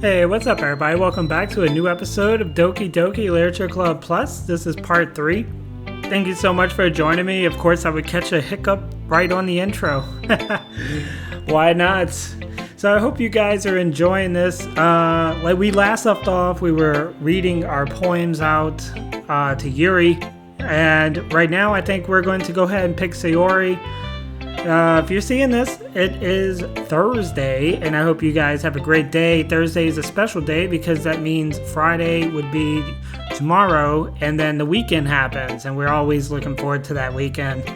Hey, what's up everybody? Welcome back to a new episode of Doki Doki Literature Club Plus. This is part 3. Thank you so much for joining me. Of course, I would catch a hiccup right on the intro. Why not? So I hope you guys are enjoying this. Like we last left off, we were reading our poems out to Yuri. And right now, I think we're going to go ahead and pick Sayori. If you're seeing this, it is Thursday, and I hope you guys have a great day. Thursday is a special day because that means Friday would be tomorrow, and then the weekend happens, and we're always looking forward to that weekend,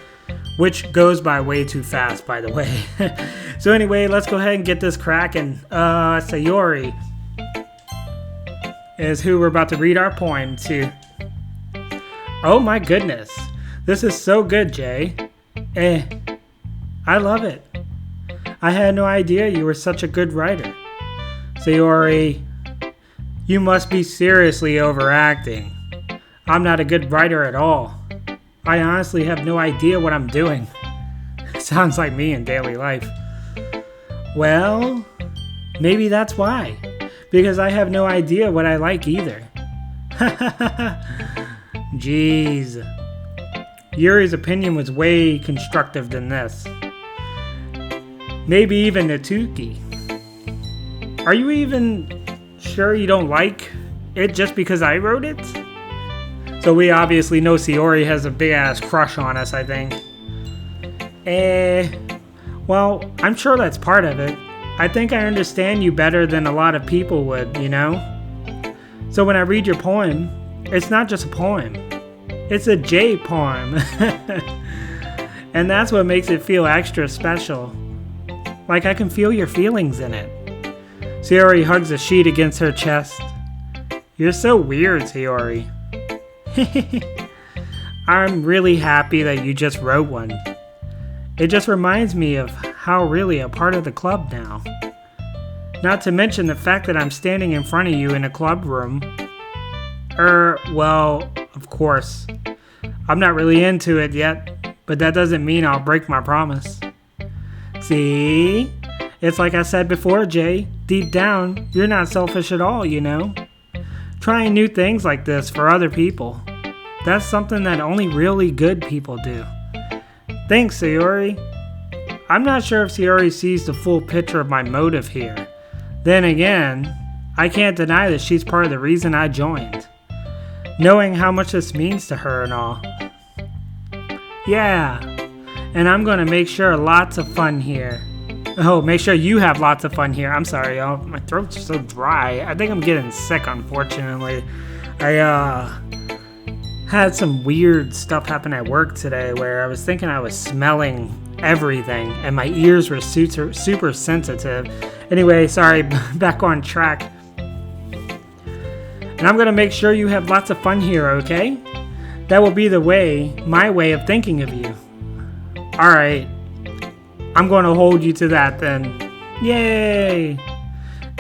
which goes by way too fast, by the way. So anyway, let's go ahead and get this cracking. Sayori is who we're about to read our poem to. Oh my goodness, this is so good, Jay. I love it. I had no idea you were such a good writer. Sayori, you must be seriously overacting. I'm not a good writer at all. I honestly have no idea what I'm doing. Sounds like me in daily life. Well, maybe that's why. Because I have no idea what I like either. Jeez. Yuri's opinion was way constructive than this. Maybe even Natsuki. Are you even sure you don't like it just because I wrote it? So we obviously know Sayori has a big ass crush on us, I think. Well, I'm sure that's part of it. I think I understand you better than a lot of people would, you know? So when I read your poem, it's not just a poem. It's a J poem. And that's what makes it feel extra special. Like I can feel your feelings in it. Sayori hugs the sheet against her chest. You're so weird, Sayori. I'm really happy that you just wrote one. It just reminds me of how really a part of the club now. Not to mention the fact that I'm standing in front of you in a club room. Well, of course. I'm not really into it yet, but that doesn't mean I'll break my promise. See? It's like I said before, Jay. Deep down, you're not selfish at all, you know? Trying new things like this for other people. That's something that only really good people do. Thanks, Sayori. I'm not sure if Sayori sees the full picture of my motive here. Then again, I can't deny that she's part of the reason I joined. Knowing how much this means to her and all. Yeah. And I'm going to make sure lots of fun here. Oh, make sure you have lots of fun here. I'm sorry, y'all. My throat's so dry. I think I'm getting sick, unfortunately. I had some weird stuff happen at work today where I was thinking I was smelling everything and my ears were super sensitive. Anyway, sorry, back on track. And I'm going to make sure you have lots of fun here, okay? That will be my way of thinking of you. Alright, I'm going to hold you to that then. Yay!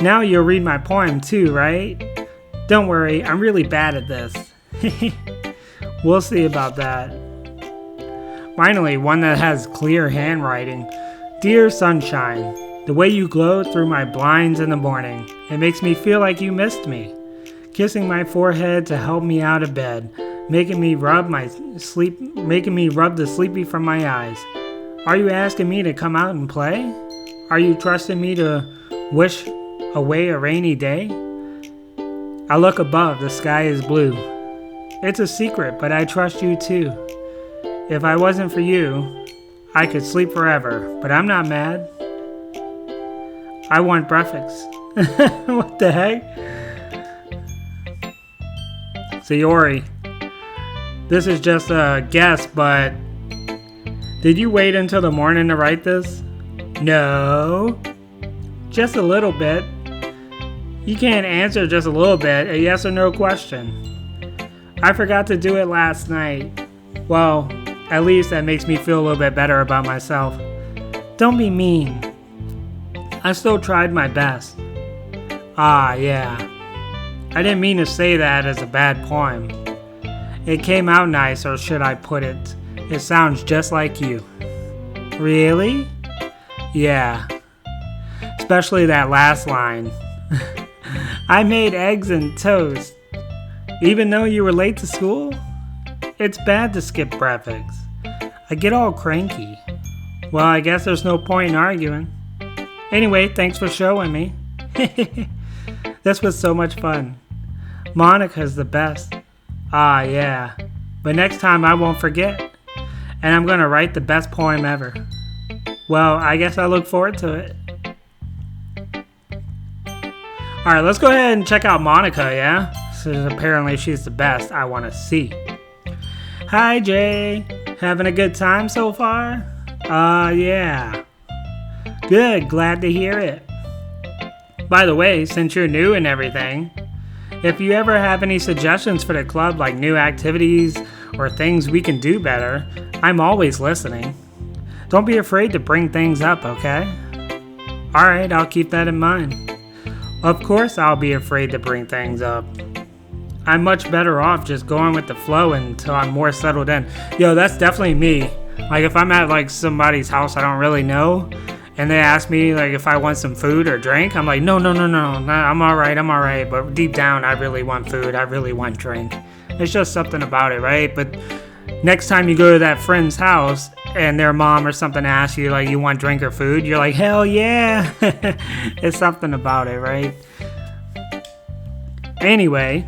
Now you'll read my poem too, right? Don't worry, I'm really bad at this. We'll see about that. Finally, one that has clear handwriting. Dear sunshine, the way you glow through my blinds in the morning, it makes me feel like you missed me. Kissing my forehead to help me out of bed. Making me rub the sleepy from my eyes. Are you asking me to come out and play? Are you trusting me to wish away a rainy day? I look above, the sky is blue. It's a secret, but I trust you too. If I wasn't for you, I could sleep forever, but I'm not mad. I want breakfast. What the heck? Sayori. This is just a guess, but did you wait until the morning to write this? No. Just a little bit. You can't answer just a little bit, a yes or no question. I forgot to do it last night. Well, at least that makes me feel a little bit better about myself. Don't be mean. I still tried my best. Ah, yeah. I didn't mean to say that as a bad poem. It came out nice, or should I put it, it sounds just like you. Really? Yeah. Especially that last line. I made eggs and toast. Even though you were late to school? It's bad to skip breakfast. I get all cranky. Well, I guess there's no point in arguing. Anyway, thanks for showing me. This was so much fun. Monica's the best. Ah, yeah. But next time I won't forget. And I'm gonna write the best poem ever. Well, I guess I look forward to it. Alright, let's go ahead and check out Monica, yeah? Since apparently she's the best, I want to see. Hi, Jay. Having a good time so far? Yeah. Good, glad to hear it. By the way, since you're new and everything, if you ever have any suggestions for the club, like new activities or things we can do better, I'm always listening. Don't be afraid to bring things up, okay? Alright, I'll keep that in mind. Of course I'll be afraid to bring things up. I'm much better off just going with the flow until I'm more settled in. Yo, that's definitely me. Like if I'm at like somebody's house I don't really know, and they ask me like if I want some food or drink, I'm like, no, I'm alright. But deep down, I really want food. I really want drink. It's just something about it, right? But next time you go to that friend's house and their mom or something asks you like you want drink or food, you're like, hell yeah. It's something about it, right? Anyway,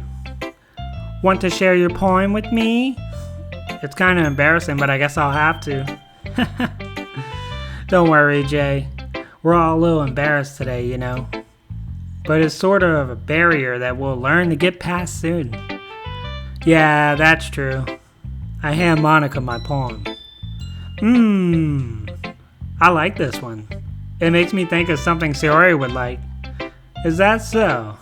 want to share your poem with me? It's kind of embarrassing, but I guess I'll have to. Don't worry, Jay. We're all a little embarrassed today, you know. But it's sort of a barrier that we'll learn to get past soon. Yeah, that's true. I hand Monica my poem. I like this one. It makes me think of something Sayori would like. Is that so?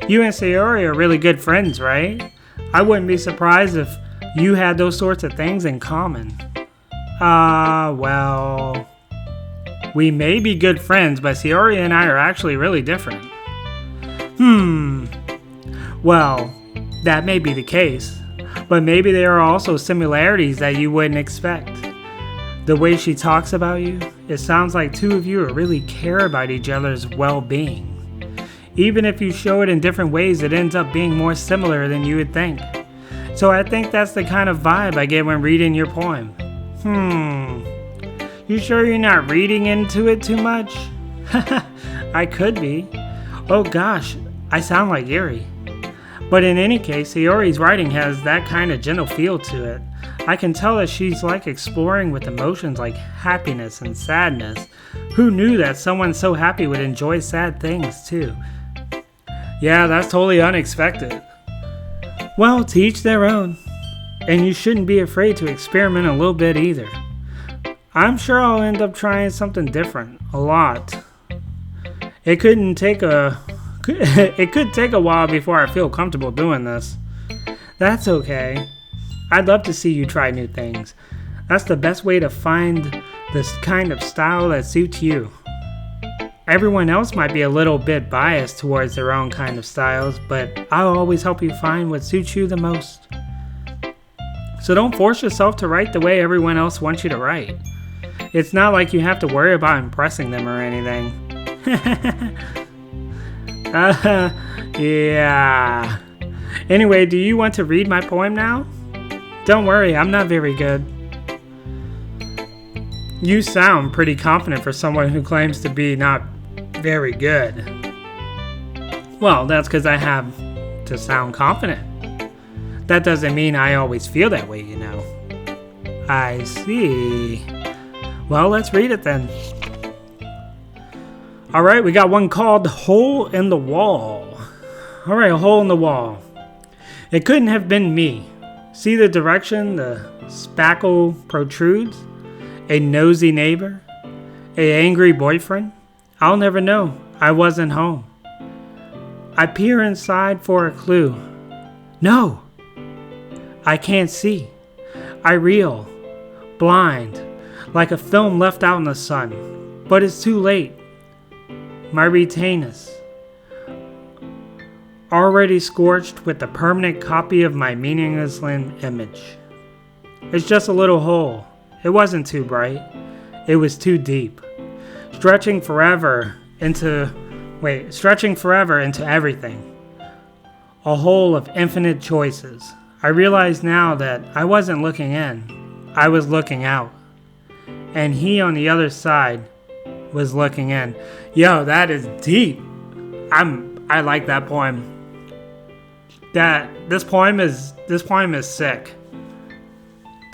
You and Sayori are really good friends, right? I wouldn't be surprised if you had those sorts of things in common. Well... We may be good friends, but Sayori and I are actually really different. Well, that may be the case, but maybe there are also similarities that you wouldn't expect. The way she talks about you, it sounds like two of you really care about each other's well-being. Even if you show it in different ways, it ends up being more similar than you would think. So I think that's the kind of vibe I get when reading your poem. You sure you're not reading into it too much? I could be. Oh gosh, I sound like Yuri. But in any case, Sayori's writing has that kind of gentle feel to it. I can tell that she's like exploring with emotions like happiness and sadness. Who knew that someone so happy would enjoy sad things too? Yeah, that's totally unexpected. Well, to each their own. And you shouldn't be afraid to experiment a little bit either. I'm sure I'll end up trying something different, a lot. It could take a while before I feel comfortable doing this. That's okay. I'd love to see you try new things. That's the best way to find this kind of style that suits you. Everyone else might be a little bit biased towards their own kind of styles, but I'll always help you find what suits you the most. So don't force yourself to write the way everyone else wants you to write. It's not like you have to worry about impressing them or anything. Yeah. Anyway, do you want to read my poem now? Don't worry, I'm not very good. You sound pretty confident for someone who claims to be not very good. Well, that's because I have to sound confident. That doesn't mean I always feel that way, you know. I see. Well, let's read it then. Alright, we got one called Hole in the Wall. Alright, a hole in the wall. It couldn't have been me. See the direction the spackle protrudes? A nosy neighbor? A angry boyfriend? I'll never know. I wasn't home. I peer inside for a clue. No! I can't see. I reel. Blind. Like a film left out in the sun. But it's too late. My retainers. Already scorched with a permanent copy of my meaningless image. It's just a little hole. It wasn't too bright. It was too deep. Stretching forever into stretching forever into everything. A hole of infinite choices. I realize now that I wasn't looking in, I was looking out. And he on the other side was looking in. Yo, that is deep. I like that poem. This poem is sick.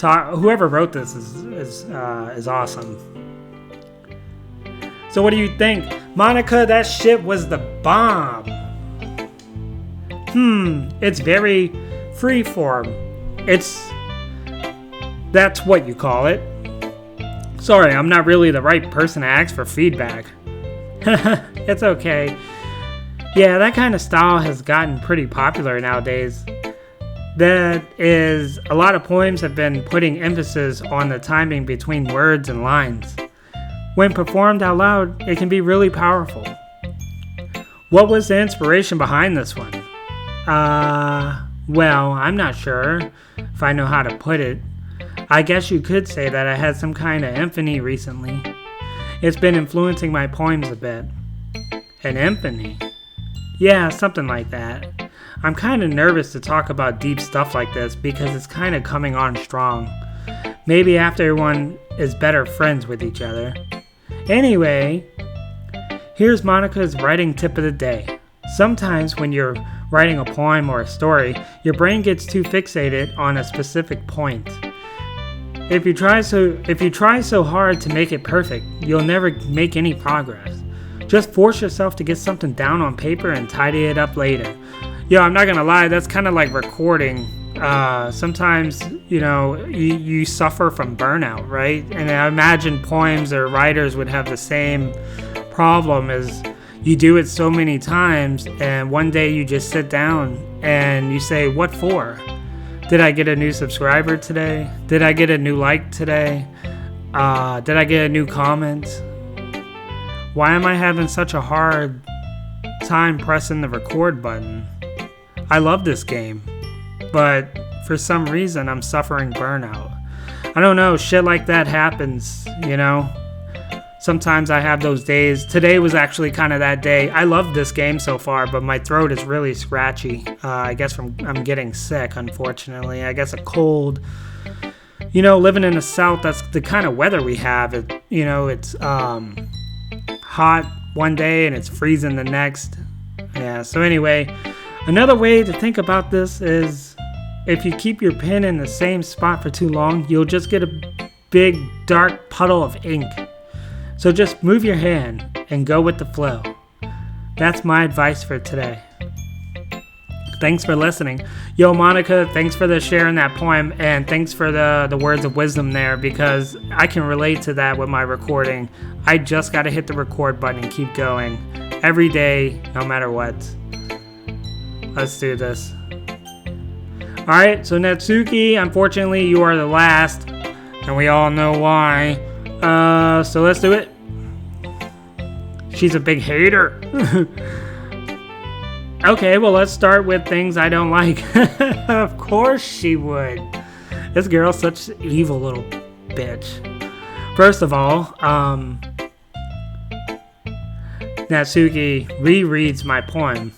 Whoever wrote this is awesome. So what do you think? Monica, that shit was the bomb. It's very freeform. That's what you call it. Sorry, I'm not really the right person to ask for feedback. It's okay. Yeah, that kind of style has gotten pretty popular nowadays. That is, a lot of poems have been putting emphasis on the timing between words and lines. When performed out loud, it can be really powerful. What was the inspiration behind this one? Well, I'm not sure if I know how to put it. I guess you could say that I had some kind of epiphany recently. It's been influencing my poems a bit. An epiphany? Yeah, something like that. I'm kind of nervous to talk about deep stuff like this because it's kind of coming on strong. Maybe after everyone is better friends with each other. Anyway, here's Monica's writing tip of the day. Sometimes when you're writing a poem or a story, your brain gets too fixated on a specific point. If you try so hard to make it perfect, you'll never make any progress. Just force yourself to get something down on paper and tidy it up later. Yo, I'm not gonna lie, that's kind of like recording. Sometimes, you suffer from burnout, right? And I imagine poems or writers would have the same problem as you do it so many times, and one day you just sit down and you say, what for? Did I get a new subscriber today? Did I get a new like today? Did I get a new comment? Why am I having such a hard time pressing the record button? I love this game, but for some reason I'm suffering burnout. I don't know, shit like that happens, Sometimes I have those days. Today was actually kind of that day. I love this game so far, but my throat is really scratchy. I guess I'm getting sick, unfortunately. I guess a cold. Living in the South, that's the kind of weather we have. It's hot one day and it's freezing the next. Yeah, so anyway, another way to think about this is if you keep your pen in the same spot for too long, you'll just get a big dark puddle of ink. So just move your hand and go with the flow. That's my advice for today. Thanks for listening. Yo, Monica, thanks for sharing that poem, and thanks for the words of wisdom there, because I can relate to that with my recording. I just got to hit the record button and keep going. Every day, no matter what. Let's do this. Alright, so Natsuki, unfortunately, you are the last, and we all know why. So let's do it. She's a big hater. Okay, well, let's start with things I don't like. Of course she would. This girl's such an evil little bitch. First of all, Natsuki rereads my poem.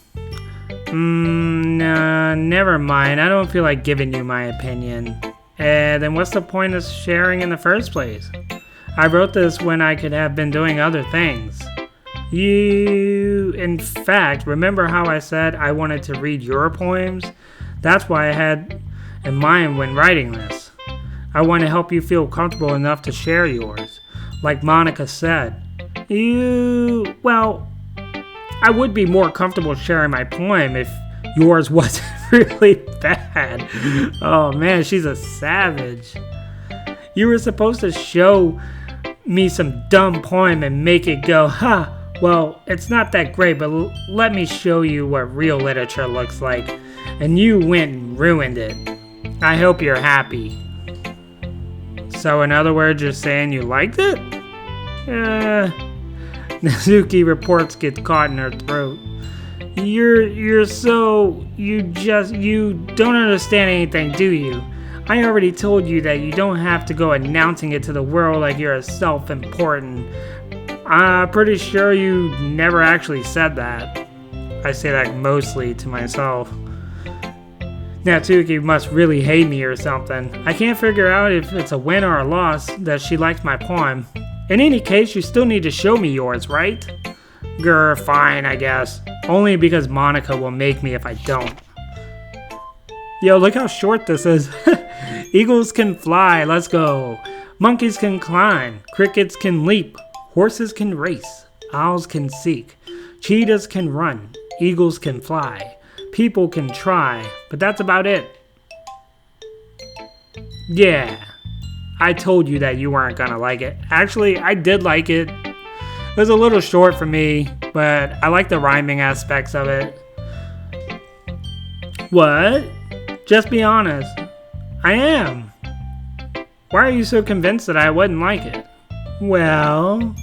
Nah, never mind. I don't feel like giving you my opinion. And then what's the point of sharing in the first place? I wrote this when I could have been doing other things. You, in fact, remember how I said I wanted to read your poems? That's why I had in mind when writing this. I want to help you feel comfortable enough to share yours. Like Monica said, I would be more comfortable sharing my poem if yours wasn't really bad. Oh man, she's a savage. You were supposed to show me some dumb poem and make it go, well, it's not that great, but let me show you what real literature looks like. And you went and ruined it. I hope you're happy. So in other words, you're saying you liked it? Natsuki reports get caught in her throat. You don't understand anything, do you? I already told you that you don't have to go announcing it to the world like you're a self-important. I'm pretty sure you never actually said that. I say that mostly to myself. Natsuki must really hate me or something. I can't figure out if it's a win or a loss that she likes my poem. In any case, you still need to show me yours, right? Grr, fine, I guess. Only because Monica will make me if I don't. Yo, look how short this is. Eagles can fly, let's go. Monkeys can climb. Crickets can leap. Horses can race. Owls can seek. Cheetahs can run. Eagles can fly. People can try. But that's about it. Yeah. I told you that you weren't gonna like it. Actually, I did like it. It was a little short for me, but I like the rhyming aspects of it. What? Just be honest. I am. Why are you so convinced that I wouldn't like it? Well,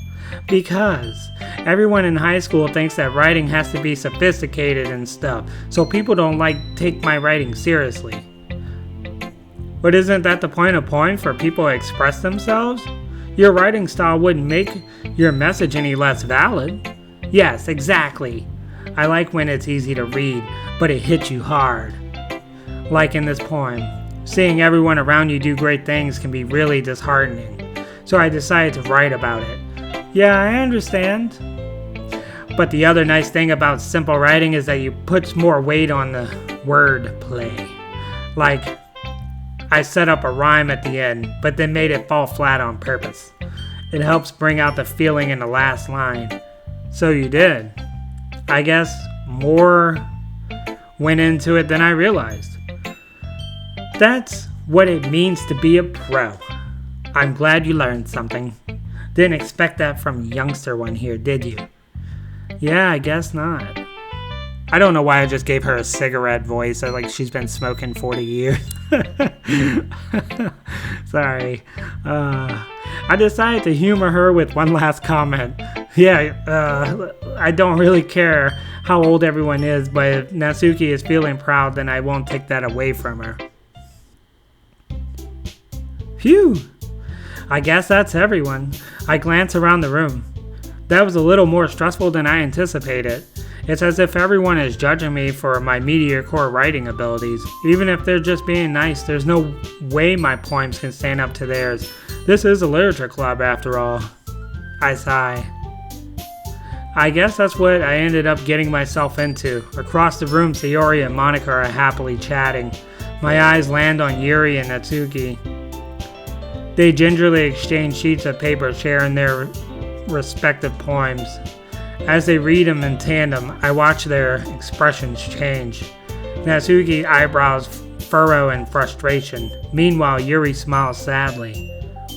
because everyone in high school thinks that writing has to be sophisticated and stuff, so people don't take my writing seriously. But isn't that the point of poems, for people to express themselves? Your writing style wouldn't make your message any less valid. Yes, exactly. I like when it's easy to read, but it hits you hard. Like in this poem, seeing everyone around you do great things can be really disheartening. So I decided to write about it. Yeah, I understand. But the other nice thing about simple writing is that you put more weight on the word play. Like, I set up a rhyme at the end, but then made it fall flat on purpose. It helps bring out the feeling in the last line. So you did. I guess more went into it than I realized. That's what it means to be a pro. I'm glad you learned something. Didn't expect that from youngster one here, did you? Yeah, I guess not. I don't know why I just gave her a cigarette voice, like she's been smoking 40 years. Sorry. I decided to humor her with one last comment. Yeah, I don't really care how old everyone is, but if Natsuki is feeling proud, then I won't take that away from her. Phew! I guess that's everyone. I glance around the room. That was a little more stressful than I anticipated. It's as if everyone is judging me for my mediocre writing abilities. Even if they're just being nice, there's no way my poems can stand up to theirs. This is a literature club after all. I sigh. I guess that's what I ended up getting myself into. Across the room, Sayori and Monica are happily chatting. My eyes land on Yuri and Natsuki. They gingerly exchange sheets of paper, sharing their respective poems. As they read them in tandem, I watch their expressions change. Natsuki's eyebrows furrow in frustration. Meanwhile, Yuri smiles sadly.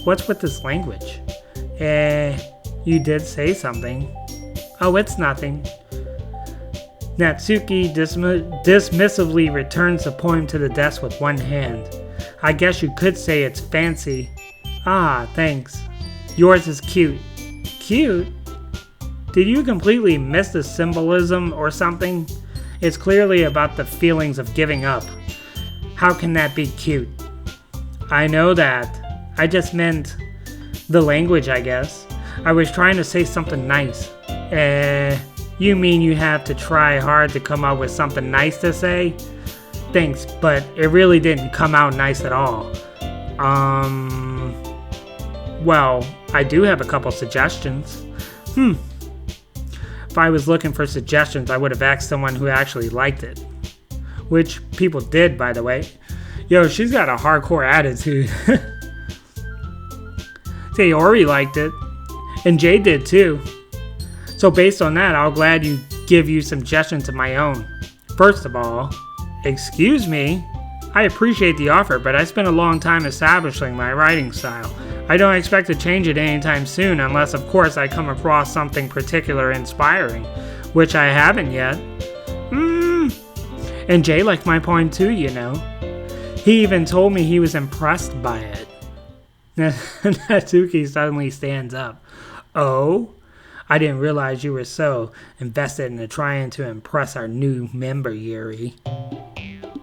What's with this language? You did say something. Oh, it's nothing. Natsuki dismissively returns the poem to the desk with one hand. I guess you could say it's fancy. Ah, thanks. Yours is cute. Cute? Did you completely miss the symbolism or something? It's clearly about the feelings of giving up. How can that be cute? I know that. I just meant the language, I guess. I was trying to say something nice. You mean you have to try hard to come up with something nice to say? Thanks, but it really didn't come out nice at all. Well, I do have a couple suggestions. If I was looking for suggestions, I would have asked someone who actually liked it. Which people did, by the way. Yo, she's got a hardcore attitude. Sayori liked it. And Jay did too. So based on that, I'll gladly give you suggestions of my own. First of all, excuse me? I appreciate the offer, but I spent a long time establishing my writing style. I don't expect to change it anytime soon unless, of course, I come across something particular inspiring, which I haven't yet. And Jay liked my poem too, you know. He even told me he was impressed by it. Natsuki suddenly stands up. Oh? I didn't realize you were so invested in trying to impress our new member, Yuri.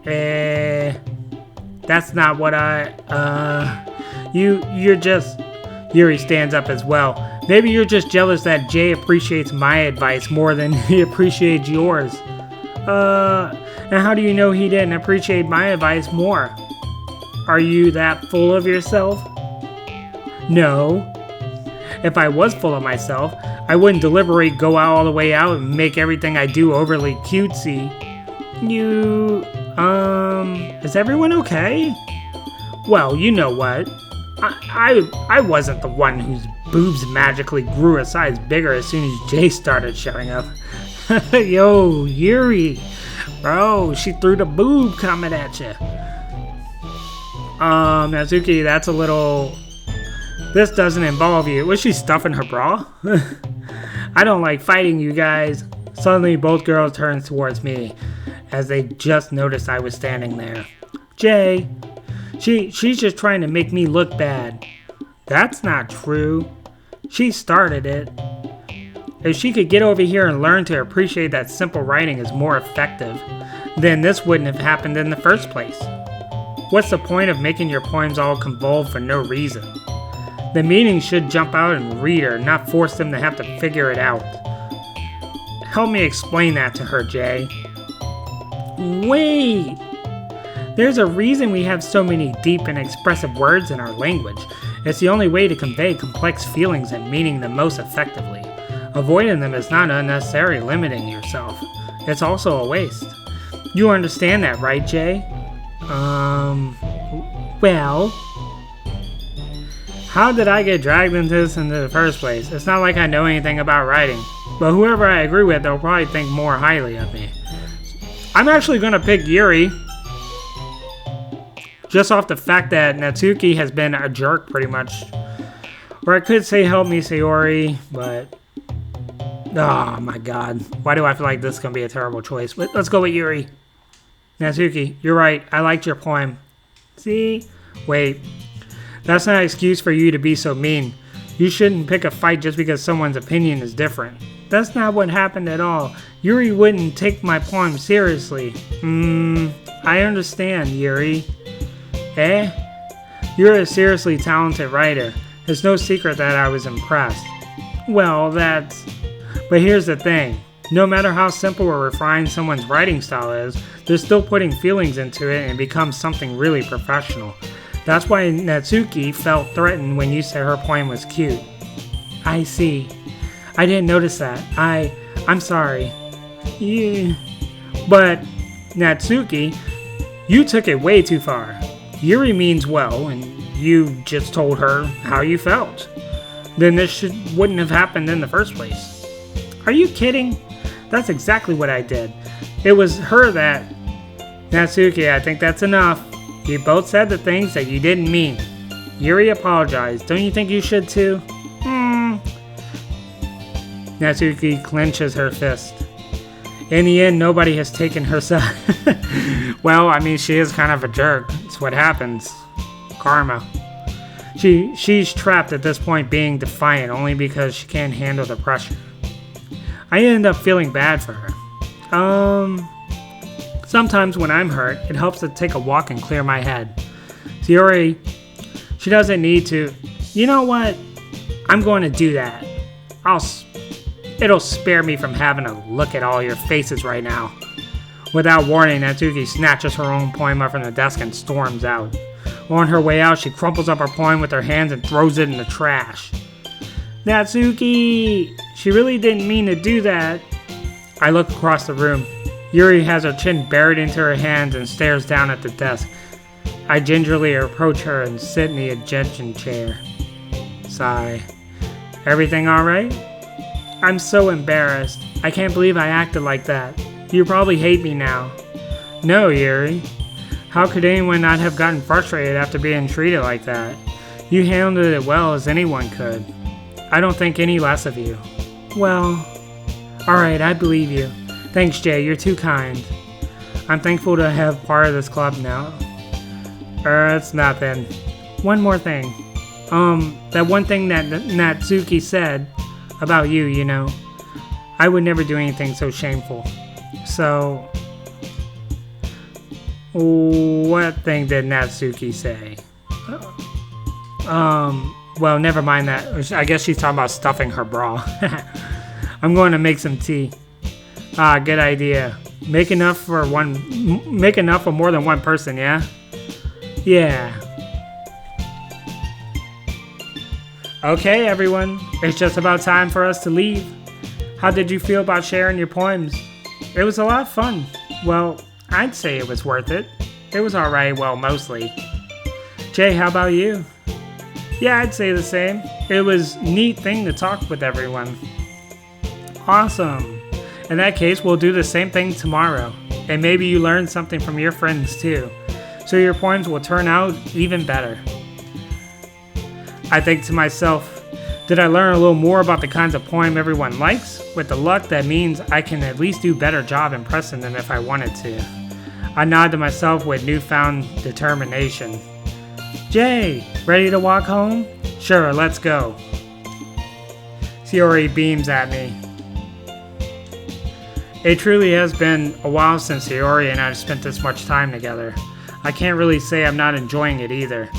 That's not what you're just... Yuri stands up as well, Maybe you're just jealous that Jay appreciates my advice more than he appreciates yours. And how do you know he didn't appreciate my advice more? Are you that full of yourself? No. If I was full of myself, I wouldn't deliberate, go out all the way out, and make everything I do overly cutesy. Is everyone okay? Well, you know what? I wasn't the one whose boobs magically grew a size bigger as soon as Jay started showing up. Yo, Yuri. Bro, she threw the boob comment at you. Natsuki, that's a little... This doesn't involve you. Was she stuffing her bra? I don't like fighting, you guys. Suddenly, both girls turned towards me, as they just noticed I was standing there. Jay, she's just trying to make me look bad. That's not true. She started it. If she could get over here and learn to appreciate that simple writing is more effective, then this wouldn't have happened in the first place. What's the point of making your poems all convolved for no reason? The meaning should jump out and read her, not force them to have to figure it out. Help me explain that to her, Jay. Wait! There's a reason we have so many deep and expressive words in our language. It's the only way to convey complex feelings and meaning the most effectively. Avoiding them is not unnecessarily limiting yourself. It's also a waste. You understand that, right, Jay? Well... How did I get dragged into this in the first place? It's not like I know anything about writing. But whoever I agree with, they'll probably think more highly of me. I'm actually going to pick Yuri. Just off the fact that Natsuki has been a jerk, pretty much. Or I could say help me, Sayori, but... Oh my god. Why do I feel like this is going to be a terrible choice? But let's go with Yuri. Natsuki, you're right. I liked your poem. See? Wait. That's not an excuse for you to be so mean. You shouldn't pick a fight just because someone's opinion is different. That's not what happened at all. Yuri wouldn't take my poem seriously. I understand, Yuri. Eh? You're a seriously talented writer. It's no secret that I was impressed. Well, that's... But here's the thing. No matter how simple or refined someone's writing style is, they're still putting feelings into it and it becomes something really professional. That's why Natsuki felt threatened when you said her poem was cute. I see. I didn't notice that. I'm sorry. Yeah. But, Natsuki, you took it way too far. Yuri means well, and you just told her how you felt. Then this wouldn't have happened in the first place. Are you kidding? That's exactly what I did. It was her that... Natsuki, I think that's enough. You both said the things that you didn't mean. Yuri apologized. Don't you think you should too? Natsuki clenches her fist. In the end, nobody has taken her side. Well, I mean, she is kind of a jerk. It's what happens. Karma. She's trapped at this point being defiant only because she can't handle the pressure. I end up feeling bad for her. Sometimes when I'm hurt, it helps to take a walk and clear my head. Yuri, she doesn't need to. You know what? I'm going to do that. It'll spare me from having to look at all your faces right now. Without warning, Natsuki snatches her own poem up from the desk and storms out. On her way out, she crumples up her poem with her hands and throws it in the trash. Natsuki! She really didn't mean to do that. I look across the room. Yuri has her chin buried into her hands and stares down at the desk. I gingerly approach her and sit in the ejection chair. Sigh. Everything alright? I'm so embarrassed. I can't believe I acted like that. You probably hate me now. No, Yuri. How could anyone not have gotten frustrated after being treated like that? You handled it well as anyone could. I don't think any less of you. Well, alright, I believe you. Thanks, Jay, you're too kind. I'm thankful to have part of this club now. It's nothing. One more thing. That one thing that Natsuki said about you, you know. I would never do anything so shameful. So, what thing did Natsuki say? Well, never mind that. I guess she's talking about stuffing her bra. I'm going to make some tea. Ah, good idea. Make enough for more than one person, yeah? Yeah. Okay, everyone. It's just about time for us to leave. How did you feel about sharing your poems? It was a lot of fun. Well, I'd say it was worth it. It was alright, well, mostly. Jay, how about you? Yeah, I'd say the same. It was a neat thing to talk with everyone. Awesome. In that case, we'll do the same thing tomorrow. And maybe you learn something from your friends too. So your poems will turn out even better. I think to myself, did I learn a little more about the kinds of poem everyone likes? With the luck, that means I can at least do a better job impressing them if I wanted to. I nod to myself with newfound determination. Jay, ready to walk home? Sure, let's go. Yuri beams at me. It truly has been a while since Yuri and I have spent this much time together. I can't really say I'm not enjoying it either.